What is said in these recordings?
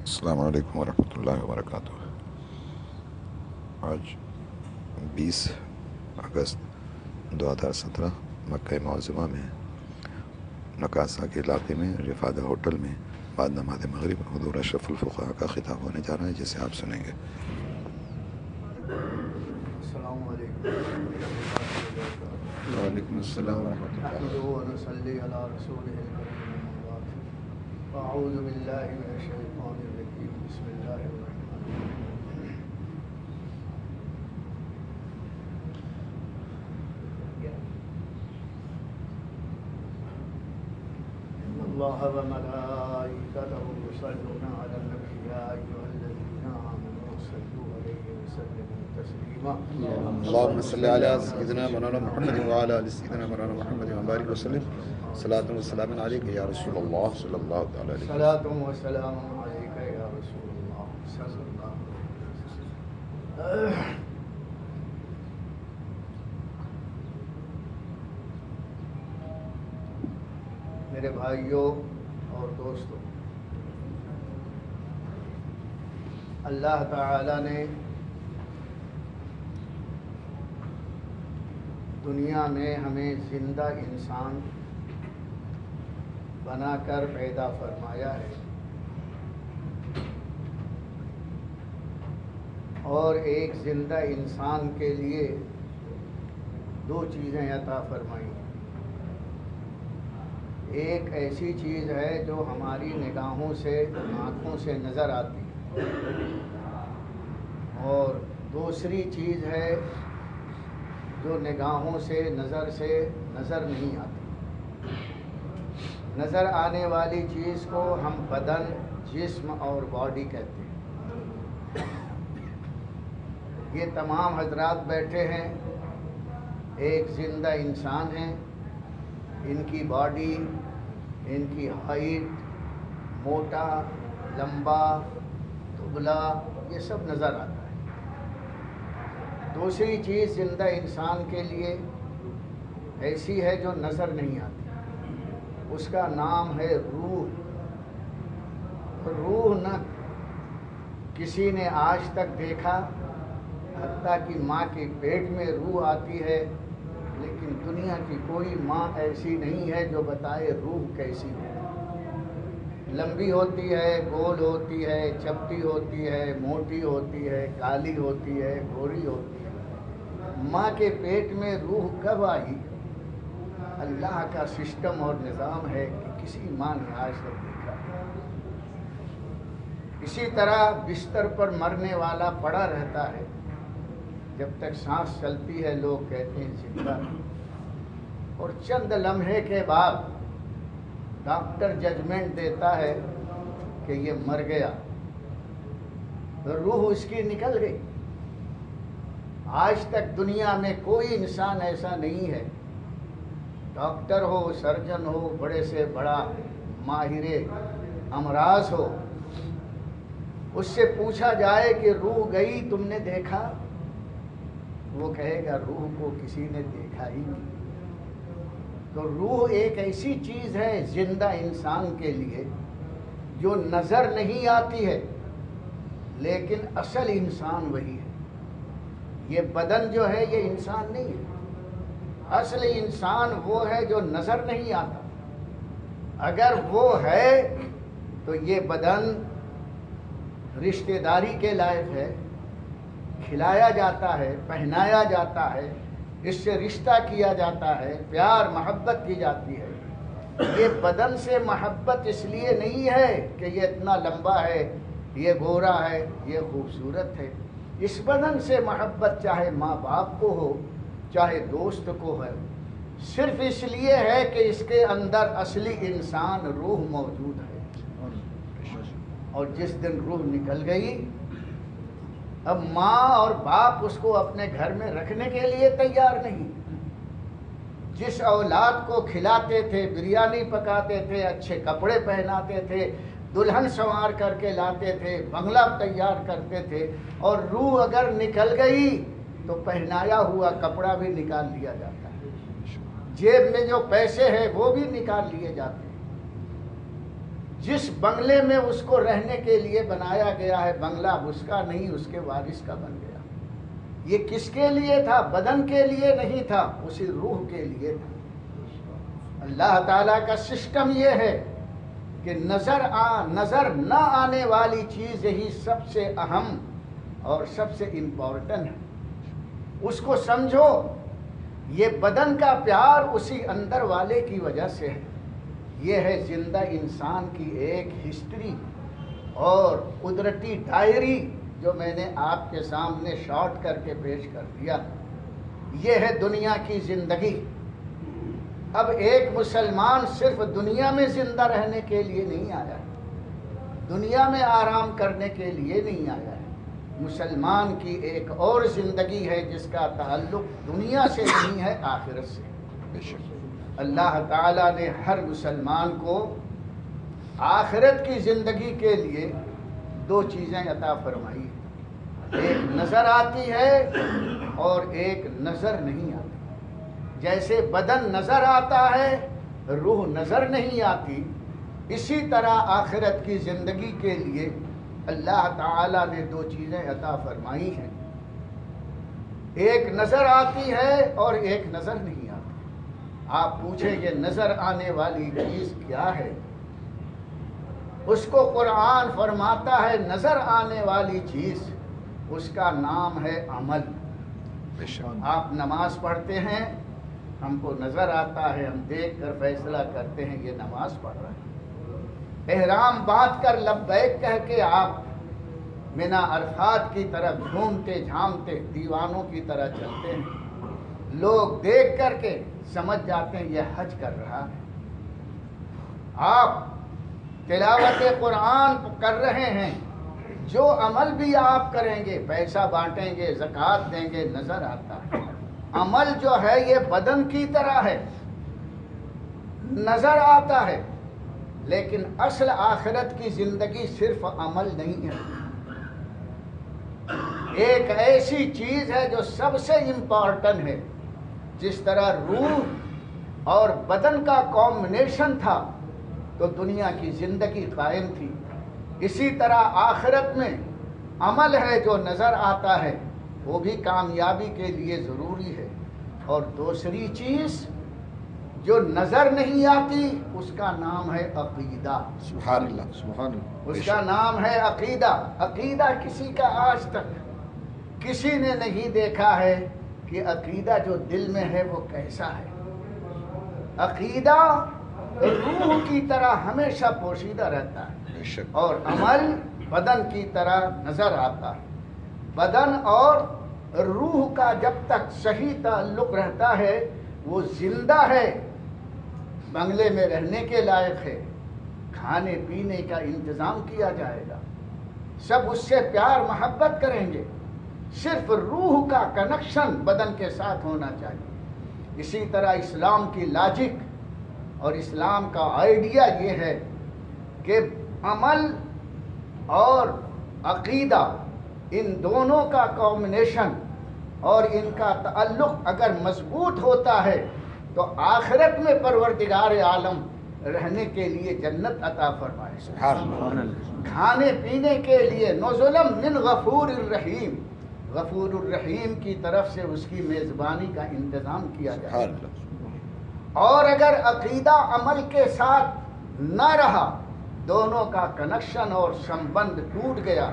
السلام علیکم ورحمۃ اللہ وبرکاتہ۔ آج 20 اگست 2017 مکہ معظمہ میں نکاسا کے علاقے میں رفادہ ہوٹل میں بعد نماز مغرب حضور اشرف الفقہاء کا خطاب ہونے جا رہا ہے، جسے آپ سنیں گے۔ السلام علیکم وعلیکم السلام ورحمۃ اللہ۔ نحمده ونصلي على رسوله الكريم أما بعد فأعوذ بالله من الشيطان الرجيم بسم الله الرحمن الرحيم إن الله وملائكته يصلون على النبي يا أيها الذين آمنوا صلوا عليه وسلموا تسليما اللهم صل على سيدنا مولانا محمد وعلى ال سيدنا مولانا محمد وبارك وسلم صلاة وسلام عليك يا رسول الله صلى الله تعالى عليه وسلم صلاة وسلام عليك يا رسول الله صلى الله عليه وسلم۔ میرے بھائیوں اور دوستوں، اللہ تعالی نے دنیا میں ہمیں زندہ انسان بنا کر پیدا فرمایا ہے، اور ایک زندہ انسان کے لیے دو چیزیں عطا فرمائی۔ ایک ایسی چیز ہے جو ہماری نگاہوں سے، آنکھوں سے نظر آتی ہے، اور دوسری چیز ہے جو نگاہوں سے، نظر سے نظر نہیں آتی۔ نظر آنے والی چیز کو ہم بدن، جسم اور باڈی کہتے ہیں۔ یہ تمام حضرات بیٹھے ہیں، ایک زندہ انسان ہیں، ان کی باڈی، ان کی ہائٹ، موٹا، لمبا، دبلا، یہ سب نظر آتا ہے۔ دوسری چیز زندہ انسان کے لیے ایسی ہے جو نظر نہیں آتی، اس کا نام ہے روح۔ روح نہ کسی نے آج تک دیکھا، حتیٰ کہ ماں کے پیٹ میں روح آتی ہے، لیکن دنیا کی کوئی ماں ایسی نہیں ہے جو بتائے روح کیسی ہے۔ لمبی ہوتی ہے، گول ہوتی ہے، چپٹی ہوتی ہے، موٹی ہوتی ہے، کالی ہوتی ہے، گوری ہوتی ہے۔ ماں کے پیٹ میں روح کب آئی؟ اللہ کا سسٹم اور نظام ہے کہ کسی ماں نے آج تک دیکھا۔ اسی طرح بستر پر مرنے والا پڑا رہتا ہے، جب تک سانس چلتی ہے لوگ کہتے ہیں زندہ، اور چند لمحے کے بعد ڈاکٹر ججمنٹ دیتا ہے کہ یہ مر گیا، روح اس کی نکل گئی۔ آج تک دنیا میں کوئی انسان ایسا نہیں ہے، ڈاکٹر ہو، سرجن ہو، بڑے سے بڑا ماہر امراض ہو، اس سے پوچھا جائے کہ روح گئی تم نے دیکھا؟ وہ کہے گا روح کو کسی نے دیکھا ہی نہیں۔ تو روح ایک ایسی چیز ہے زندہ انسان کے لیے جو نظر نہیں آتی ہے، لیکن اصل انسان وہی ہے۔ یہ بدن جو ہے یہ انسان نہیں ہے، اصل انسان وہ ہے جو نظر نہیں آتا۔ اگر وہ ہے تو یہ بدن رشتہ داری کے لائق ہے، کھلایا جاتا ہے، پہنایا جاتا ہے، اس سے رشتہ کیا جاتا ہے، پیار محبت کی جاتی ہے۔ یہ بدن سے محبت اس لیے نہیں ہے کہ یہ اتنا لمبا ہے، یہ گورا ہے، یہ خوبصورت ہے۔ اس بدن سے محبت چاہے ماں باپ کو ہو، چاہے دوست کو ہے، صرف اس لیے ہے کہ اس کے اندر اصلی انسان روح موجود ہے۔ اور جس دن روح نکل گئی، اب ماں اور باپ اس کو اپنے گھر میں رکھنے کے لیے تیار نہیں۔ جس اولاد کو کھلاتے تھے، بریانی پکاتے تھے، اچھے کپڑے پہناتے تھے، دلہن سنوار کر کے لاتے تھے، بنگلہ تیار کرتے تھے، اور روح اگر نکل گئی تو پہنایا ہوا کپڑا بھی نکال لیا جاتا ہے، جیب میں جو پیسے ہیں وہ بھی نکال لیے جاتے ہیں۔ جس بنگلے میں اس کو رہنے کے لیے بنایا گیا ہے بنگلہ اب اس کا نہیں، اس کے وارث کا بن گیا۔ یہ کس کے لیے تھا؟ بدن کے لیے نہیں تھا، اسی روح کے لیے تھا۔ اللہ تعالیٰ کا سسٹم یہ ہے کہ نظر نہ آنے والی چیز ہی سب سے اہم اور سب سے امپورٹنٹ ہے۔ اس کو سمجھو، یہ بدن کا پیار اسی اندر والے کی وجہ سے ہے۔ یہ ہے زندہ انسان کی ایک ہسٹری اور قدرتی ڈائری جو میں نے آپ کے سامنے شارٹ کر کے پیش کر دیا۔ یہ ہے دنیا کی زندگی۔ اب ایک مسلمان صرف دنیا میں زندہ رہنے کے لیے نہیں آیا ہے، دنیا میں آرام کرنے کے لیے نہیں آیا ہے۔ مسلمان کی ایک اور زندگی ہے جس کا تعلق دنیا سے نہیں ہے، آخرت سے۔ بے شک اللہ تعالیٰ نے ہر مسلمان کو آخرت کی زندگی کے لیے دو چیزیں عطا فرمائی، ایک نظر آتی ہے اور ایک نظر نہیں آتی۔ جیسے بدن نظر آتا ہے، روح نظر نہیں آتی، اسی طرح آخرت کی زندگی کے لیے اللہ تعالیٰ نے دو چیزیں عطا فرمائی ہیں، ایک نظر آتی ہے اور ایک نظر نہیں آتی۔ آپ پوچھیں کہ نظر آنے والی چیز کیا ہے؟ اس کو قرآن فرماتا ہے نظر آنے والی چیز، اس کا نام ہے عمل۔ بے شک آپ نماز پڑھتے ہیں، ہم کو نظر آتا ہے، ہم دیکھ کر فیصلہ کرتے ہیں یہ نماز پڑھ رہا ہے۔ احرام باندھ کر لبیک کہہ کے آپ منا عرفات کی طرف جھومتے جھامتے دیوانوں کی طرح چلتے ہیں، لوگ دیکھ کر کے سمجھ جاتے ہیں یہ حج کر رہا ہے۔ آپ تلاوت قرآن کر رہے ہیں، جو عمل بھی آپ کریں گے، پیسہ بانٹیں گے، زکوٰۃ دیں گے، نظر آتا ہے۔ عمل جو ہے یہ بدن کی طرح ہے، نظر آتا ہے، لیکن اصل آخرت کی زندگی صرف عمل نہیں ہے، ایک ایسی چیز ہے جو سب سے امپورٹنٹ ہے۔ جس طرح روح اور بدن کا کمبینیشن تھا تو دنیا کی زندگی قائم تھی، اسی طرح آخرت میں عمل ہے جو نظر آتا ہے، وہ بھی کامیابی کے لیے ضروری ہے۔ اور دوسری چیز جو نظر نہیں آتی اس کا نام ہے عقیدہ۔ سبحان اللہ سبحان اللہ۔ اس کا نام ہے عقیدہ۔ عقیدہ کسی کا آج تک کسی نے نہیں دیکھا ہے کہ عقیدہ جو دل میں ہے وہ کیسا ہے۔ عقیدہ روح کی طرح ہمیشہ پوشیدہ رہتا ہے، بے شک اور عمل بدن کی طرح نظر آتا ہے۔ بدن اور روح کا جب تک صحیح تعلق رہتا ہے وہ زندہ ہے، بنگلے میں رہنے کے لائق ہے، کھانے پینے کا انتظام کیا جائے گا، سب اس سے پیار محبت کریں گے، صرف روح کا کنیکشن بدن کے ساتھ ہونا چاہیے۔ اسی طرح اسلام کی لاجک اور اسلام کا آئیڈیا یہ ہے کہ عمل اور عقیدہ ان دونوں کا کمبینیشن اور ان کا تعلق اگر مضبوط ہوتا ہے تو آخرت میں پروردگار عالم رہنے کے لیے جنت عطا فرمائے، سبحان اللہ۔ کھانے پینے کے لیے نزلا من غفور الرحیم، غفور الرحیم کی طرف سے اس کی میزبانی کا انتظام کیا جائے۔ سبحان اللہ۔ اور اگر عقیدہ عمل کے ساتھ نہ رہا، دونوں کا کنیکشن اور سمبند ٹوٹ گیا،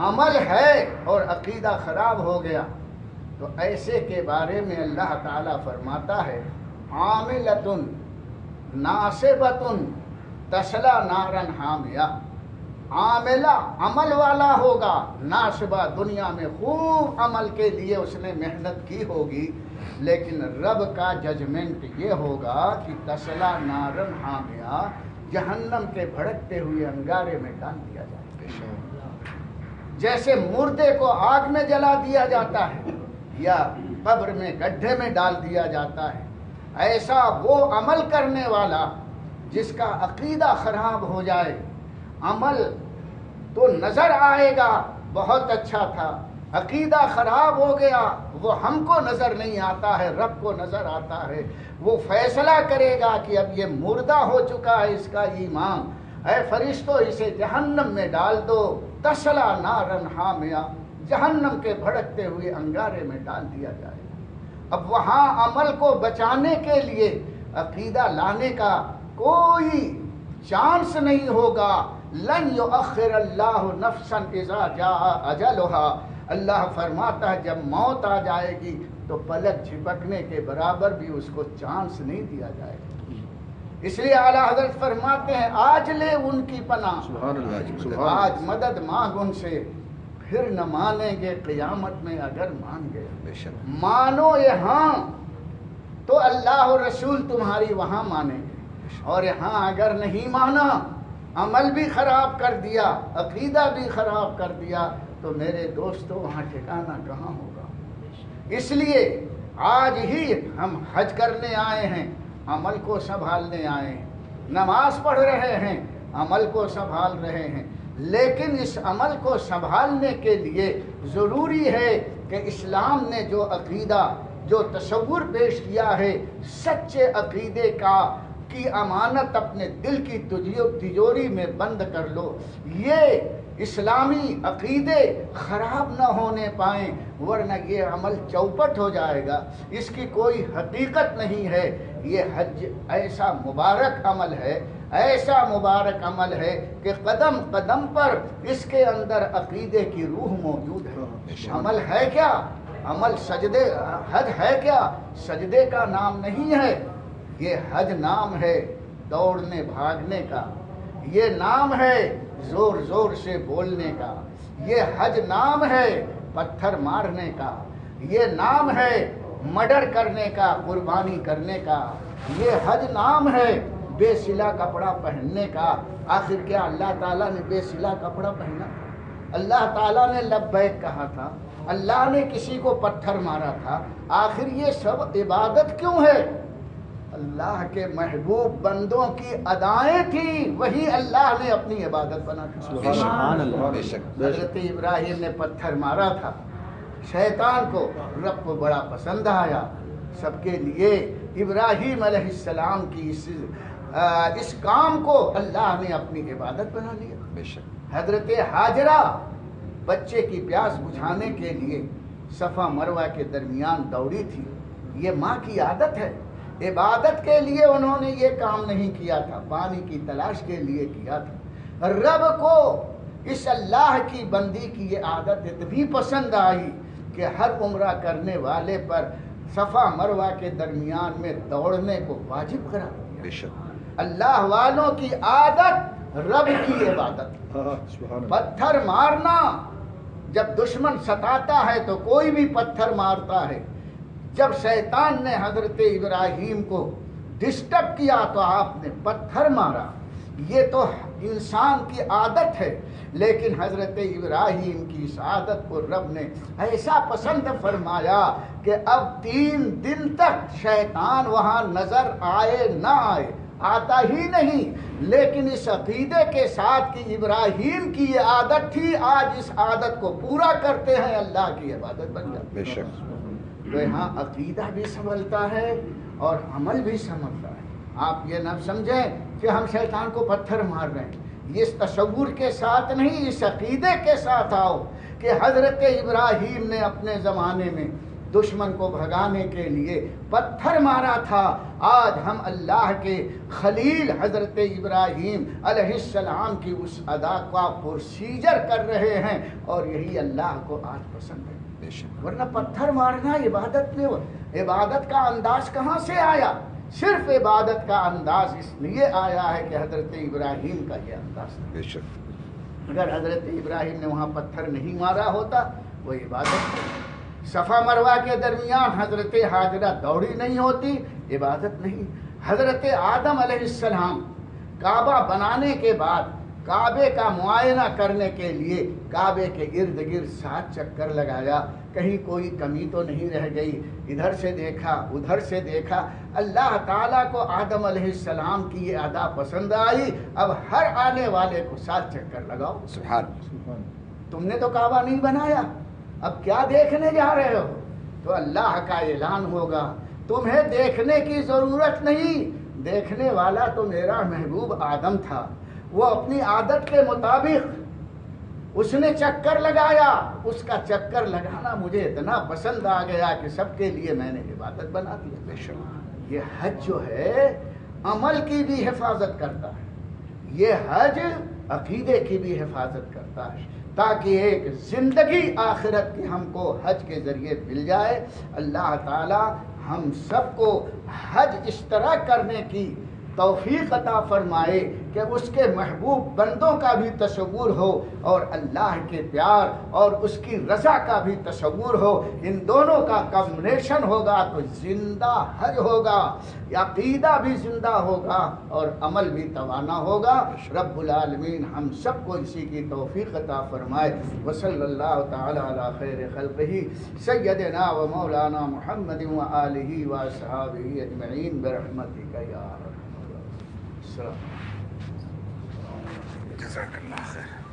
عمل ہے اور عقیدہ خراب ہو گیا، تو ایسے کے بارے میں اللہ تعالیٰ فرماتا ہے عاملۃ ناصبۃ تصلی نارا حامیہ۔ عاملہ عمل والا ہوگا، ناصبہ دنیا میں خوب عمل کے لیے اس نے محنت کی ہوگی، لیکن رب کا ججمنٹ یہ ہوگا کہ تصلی نارا حامیہ، جہنم کے بھڑکتے ہوئے انگارے میں ڈال دیا جائے۔ جیسے مردے کو آگ میں جلا دیا جاتا ہے یا قبر میں گڈھے میں ڈال دیا جاتا ہے، ایسا وہ عمل کرنے والا جس کا عقیدہ خراب ہو جائے، عمل تو نظر آئے گا بہت اچھا تھا، عقیدہ خراب ہو گیا، وہ ہم کو نظر نہیں آتا ہے، رب کو نظر آتا ہے، وہ فیصلہ کرے گا کہ اب یہ مردہ ہو چکا ہے اس کا ایمان، اے فرشتوں اسے جہنم میں ڈال دو، تسلا نارن حامیہ، جہنم کے بھڑکتے ہوئے انگارے میں ڈال دیا جائے گا۔ اب وہاں عمل کو بچانے کے لیے عقیدہ لانے کا کوئی چانس نہیں ہوگا۔ لن یؤخر اللہ نفسا اذا جاء اجلھا، اللہ فرماتا ہے جب موت آ جائے گی تو پلک جھپکنے کے برابر بھی اس کو چانس نہیں دیا جائے گا۔ اس لیے اعلیٰ حضرت فرماتے ہیں آج لے ان کی پناہ، سبحان اللہ، آج مدد مانگ ان سے، پھر نہ مانیں گے قیامت میں اگر مان گئے۔ بے شک مانو یہاں تو اللہ اور رسول تمہاری وہاں مانیں گے، اور یہاں اگر نہیں مانا، عمل بھی خراب کر دیا، عقیدہ بھی خراب کر دیا، تو میرے دوستو وہاں ٹھکانہ کہاں ہوگا؟ اس لیے آج ہی ہم حج کرنے آئے ہیں، عمل کو سنبھالنے آئے ہیں، نماز پڑھ رہے ہیں، عمل کو سنبھال رہے ہیں، لیکن اس عمل کو سنبھالنے کے لیے ضروری ہے کہ اسلام نے جو عقیدہ، جو تصور پیش کیا ہے، سچے عقیدے کی امانت اپنے دل کی تجوری میں بند کر لو۔ یہ اسلامی عقیدے خراب نہ ہونے پائیں، ورنہ یہ عمل چوپٹ ہو جائے گا، اس کی کوئی حقیقت نہیں ہے۔ یہ حج ایسا مبارک عمل ہے، ایسا مبارک عمل ہے کہ قدم قدم پر اس کے اندر عقیدے کی روح موجود ہے۔ عمل ہے کیا؟ عمل سجدے، حج ہے کیا؟ سجدے کا نام نہیں ہے، یہ حج نام ہے دوڑنے بھاگنے کا، یہ نام ہے زور زور سے بولنے کا، یہ حج نام ہے پتھر مارنے کا، یہ نام ہے مرڈر کرنے کا، قربانی کرنے کا، یہ حج نام ہے بے سلا کپڑا پہننے کا۔ آخر کیا اللہ تعالیٰ نے بے سلا کپڑا پہنا؟ اللہ تعالیٰ نے لبیک کہا تھا، اللہ نے کسی کو پتھر مارا تھا، آخر یہ سب عبادت کیوں ہے؟ اللہ کے محبوب بندوں کی ادائیں تھیں، وہی اللہ نے اپنی عبادت بنا دی۔ سبحان اللہ، بے شک حضرت ابراہیم نے پتھر مارا تھا، شیطان کو رب کو بڑا پسند آیا۔ سب کے لیے ابراہیم علیہ السلام کی اس کام کو اللہ نے اپنی عبادت بنا لیا۔ بے شک حضرت ہاجرہ بچے کی پیاس بجھانے کے لیے صفا مروہ کے درمیان دوڑی تھی، یہ ماں کی عادت ہے۔ عبادت کے لیے انہوں نے یہ کام نہیں کیا تھا، پانی کی تلاش کے لیے کیا تھا۔ رب کو اس اللہ کی بندی کی یہ عادت اتنی پسند آئی کہ ہر عمرہ کرنے والے پر صفا مروہ کے درمیان میں دوڑنے کو واجب قرار دیا۔ بے شک اللہ والوں کی عادت رب کی عبادت۔ پتھر مارنا، جب دشمن ستاتا ہے تو کوئی بھی پتھر مارتا ہے۔ جب شیطان نے حضرت ابراہیم کو ڈسٹرب کیا تو آپ نے پتھر مارا، یہ تو انسان کی عادت ہے، لیکن حضرت ابراہیم کی اس عادت کو رب نے ایسا پسند فرمایا کہ اب 3 دن تک شیطان وہاں نظر آئے نہ آئے، آتا ہی نہیں، لیکن اس عقیدے کے ساتھ کہ ابراہیم کی یہ عادت تھی، آج اس عادت کو پورا کرتے ہیں، اللہ کی عبادت بن جاتی ہے۔ بے شک تو یہاں عقیدہ بھی سنبھلتا ہے اور عمل بھی سنبھلتا ہے۔ آپ یہ نہ سمجھیں کہ ہم شیطان کو پتھر مار رہے ہیں، اس تصور کے ساتھ نہیں، اس عقیدے کے ساتھ آؤ کہ حضرت ابراہیم نے اپنے زمانے میں دشمن کو بھگانے کے لیے پتھر مارا تھا، آج ہم اللہ کے خلیل حضرت ابراہیم علیہ السلام کی اس ادا کا پروسیجر کر رہے ہیں، اور یہی اللہ کو آج پسند ہے۔ ورنہ پتھر مارنا عبادت میں، عبادت کا انداز کہاں سے آیا؟ صرف عبادت کا انداز اس لیے آیا ہے کہ حضرت ابراہیم کا یہ انداز تھا۔ بے شک اگر حضرت ابراہیم نے وہاں پتھر نہیں مارا ہوتا وہ عبادت تھی۔ صفا مروہ کے درمیان حضرت ہاجرہ دوڑی نہیں ہوتی، عبادت نہیں۔ حضرت آدم علیہ السلام کعبہ بنانے کے بعد کعبے کا معائنہ کرنے کے لیے کعبے کے ارد گرد 7 چکر لگایا، کہیں کوئی کمی تو نہیں رہ گئی، ادھر سے دیکھا ادھر سے دیکھا۔ اللہ تعالیٰ کو آدم علیہ السلام کی یہ ادا پسند آئی، اب ہر آنے والے کو 7 چکر لگاؤ۔ سبحان تم نے تو کعبہ نہیں بنایا، اب کیا دیکھنے جا رہے ہو؟ تو اللہ کا اعلان ہوگا تمہیں دیکھنے کی ضرورت نہیں، دیکھنے والا تو میرا محبوب آدم تھا، وہ اپنی عادت کے مطابق اس نے چکر لگایا، اس کا چکر لگانا مجھے اتنا پسند آ گیا کہ سب کے لیے میں نے عبادت بنا دی۔ بے شک یہ حج جو ہے عمل کی بھی حفاظت کرتا ہے، یہ حج عقیدے کی بھی حفاظت کرتا ہے، تاکہ ایک زندگی آخرت کی ہم کو حج کے ذریعے مل جائے۔ اللہ تعالی ہم سب کو حج اشتراک کرنے کی توفیق عطا فرمائے کہ اس کے محبوب بندوں کا بھی تصور ہو اور اللہ کے پیار اور اس کی رضا کا بھی تصور ہو، ان دونوں کا کمبینیشن ہوگا تو زندہ حج ہوگا، عقیدہ بھی زندہ ہوگا اور عمل بھی توانا ہوگا۔ رب العالمین ہم سب کو اسی کی توفیق عطا فرمائے۔ وصلی اللہ تعالی علی خیر خلقہ سیدنا و مولانا محمد و آلہ و اصحابہ اجمعین برحمتک یا ارحم الراحمین۔ السلام جزاک اللہ خیر۔